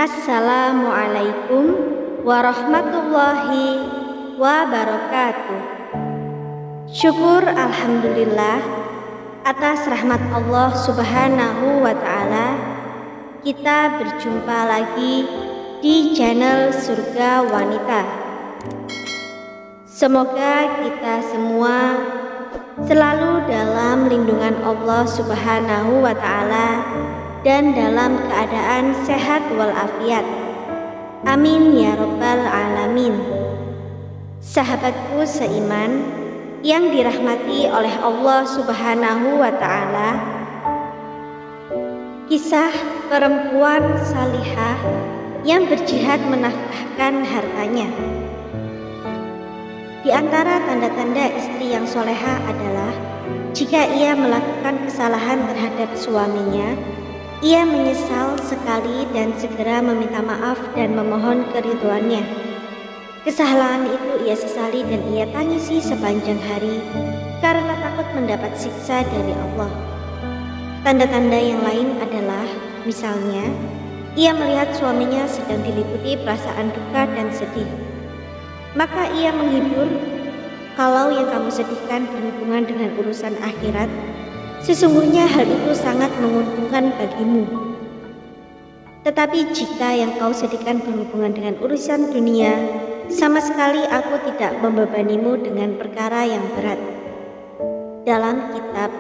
Assalamualaikum warahmatullahi wabarakatuh. Syukur alhamdulillah atas rahmat Allah Subhanahu wa ta'ala, kita berjumpa lagi di channel Surga Wanita. Semoga kita semua selalu dalam lindungan Allah Subhanahu wa ta'ala dan dalam keadaan sehat walafiat. Amin ya rabbal alamin. Sahabatku seiman yang dirahmati oleh Allah Subhanahu wa ta'ala, kisah perempuan salihah yang berjihad menafkahkan hartanya. Di antara tanda-tanda istri yang soleha adalah jika ia melakukan kesalahan terhadap suaminya, ia menyesal sekali dan segera meminta maaf dan memohon keridhoannya. Kesalahan itu ia sesali dan ia tangisi sepanjang hari karena takut mendapat siksa dari Allah. Tanda-tanda yang lain adalah, misalnya, ia melihat suaminya sedang diliputi perasaan duka dan sedih. Maka ia menghibur, kalau yang kamu sedihkan berhubungan dengan urusan akhirat, sesungguhnya hal itu sangat menguntungkan bagimu. Tetapi jika yang kau sedihkan berhubungan dengan urusan dunia, sama sekali aku tidak membebanimu dengan perkara yang berat. Dalam kitab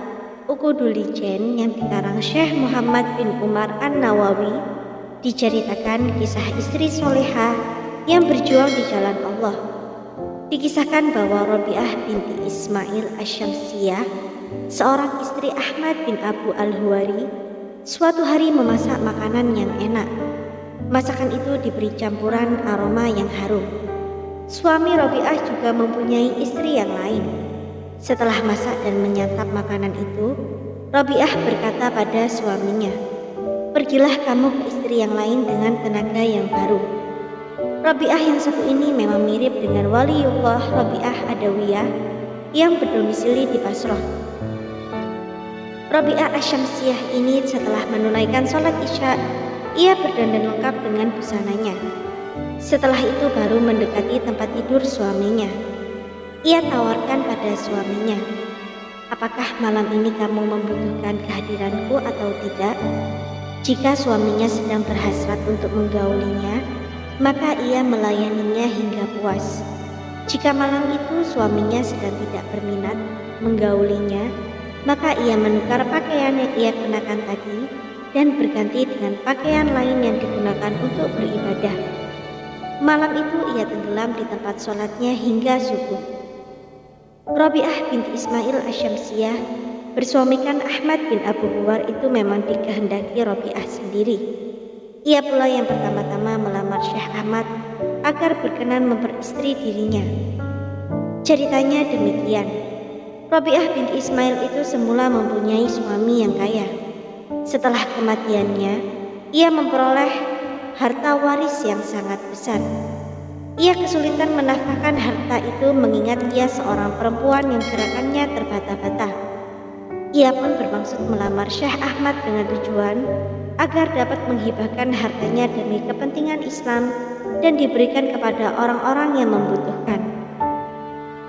Uqudul Jen yang dikarang Syekh Muhammad bin Umar An-Nawawi, diceritakan kisah istri solehah yang berjuang di jalan Allah. Dikisahkan bahwa Rabi'ah binti Ismail Asyamsiyah, seorang istri Ahmad bin Abu Al-Huwari, suatu hari memasak makanan yang enak. Masakan itu diberi campuran aroma yang harum. Suami Rabi'ah juga mempunyai istri yang lain. Setelah masak dan menyantap makanan itu, Rabi'ah berkata pada suaminya, "Pergilah kamu ke istri yang lain dengan tenaga yang baru." Rabi'ah yang satu ini memang mirip dengan waliullah Rabi'ah Adawiyah yang berdomisili di Basrah. Rabi'ah Asyamsiyah ini setelah menunaikan sholat isya, ia berdandan lengkap dengan busananya. Setelah itu baru mendekati tempat tidur suaminya. Ia tawarkan pada suaminya, "Apakah malam ini kamu membutuhkan kehadiranku atau tidak?" Jika suaminya sedang berhasrat untuk menggaulinya, maka ia melayaninya hingga puas. Jika malam itu suaminya sedang tidak berminat menggaulinya, maka ia menukar pakaian yang ia kenakan tadi dan berganti dengan pakaian lain yang digunakan untuk beribadah. Malam itu ia tenggelam di tempat sholatnya hingga subuh. Rabi'ah binti Ismail Asyamsiyah bersuamikan Ahmad bin Abu Huwar itu memang dikehendaki Rabi'ah sendiri. Ia pula yang pertama-tama melamar Syekh Ahmad agar berkenan memperistri dirinya. Ceritanya demikian. Rabi'ah binti Ismail itu semula mempunyai suami yang kaya. Setelah kematiannya, ia memperoleh harta waris yang sangat besar. Ia kesulitan menafkahkan harta itu mengingat ia seorang perempuan yang gerakannya terbata-bata. Ia pun bermaksud melamar Syekh Ahmad dengan tujuan agar dapat menghibahkan hartanya demi kepentingan Islam dan diberikan kepada orang-orang yang membutuhkan.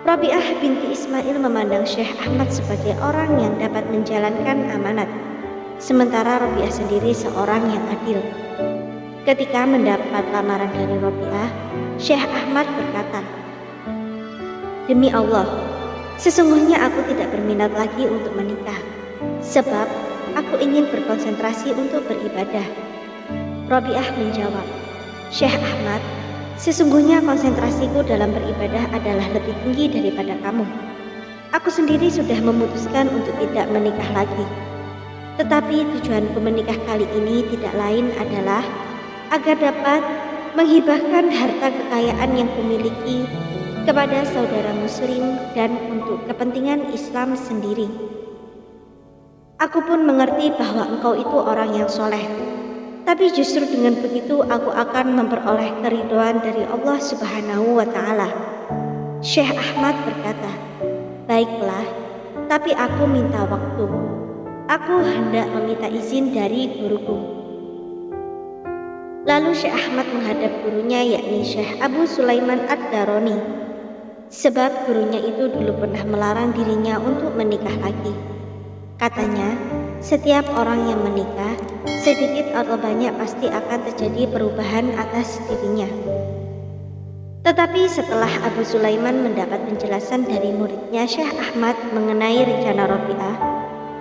Rabi'ah binti Ismail memandang Syekh Ahmad sebagai orang yang dapat menjalankan amanat, sementara Rabi'ah sendiri seorang yang adil. Ketika mendapat lamaran dari Rabi'ah, Syekh Ahmad berkata, "Demi Allah, sesungguhnya aku tidak berminat lagi untuk menikah, sebab aku ingin berkonsentrasi untuk beribadah." Rabi'ah menjawab, "Syekh Ahmad, sesungguhnya konsentrasiku dalam beribadah adalah lebih tinggi daripada kamu. Aku sendiri sudah memutuskan untuk tidak menikah lagi. Tetapi tujuanku menikah kali ini tidak lain adalah agar dapat menghibahkan harta kekayaan yang kumiliki kepada saudara muslim dan untuk kepentingan Islam sendiri. Aku pun mengerti bahwa engkau itu orang yang soleh. Tapi justru dengan begitu aku akan memperoleh keridhaan dari Allah Subhanahu wa ta'ala." Syekh Ahmad berkata, "Baiklah, tapi aku minta waktu. Aku hendak meminta izin dari guruku." Lalu Syekh Ahmad menghadap gurunya yakni Syekh Abu Sulaiman Ad-Daroni. Sebab gurunya itu dulu pernah melarang dirinya untuk menikah lagi. Katanya, setiap orang yang menikah, sedikit atau banyak pasti akan terjadi perubahan atas dirinya. Tetapi setelah Abu Sulaiman mendapat penjelasan dari muridnya Syekh Ahmad mengenai rencana Robiah,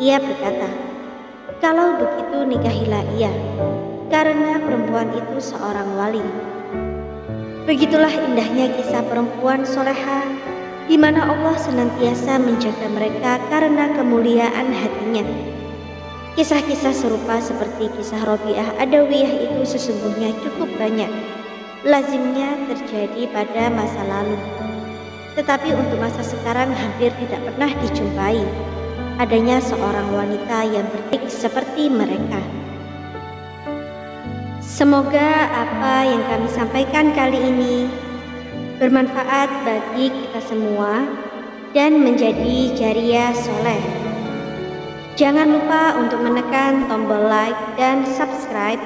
ia berkata, "Kalau begitu nikahilah ia, karena perempuan itu seorang wali." Begitulah indahnya kisah perempuan soleha, di mana Allah senantiasa menjaga mereka karena kemuliaan hatinya. Kisah-kisah serupa seperti kisah Robiah Adawiyah itu sesungguhnya cukup banyak. Lazimnya terjadi pada masa lalu. Tetapi untuk masa sekarang hampir tidak pernah dijumpai adanya seorang wanita yang berdik seperti mereka. Semoga apa yang kami sampaikan kali ini bermanfaat bagi kita semua dan menjadi jariah soleh. Jangan lupa untuk menekan tombol like dan subscribe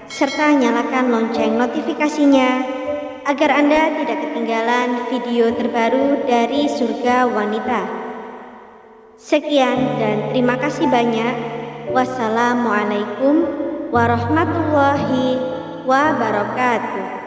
serta nyalakan lonceng notifikasinya agar Anda tidak ketinggalan video terbaru dari Surga Wanita. Sekian dan terima kasih banyak. Wassalamualaikum warahmatullahi wabarakatuh.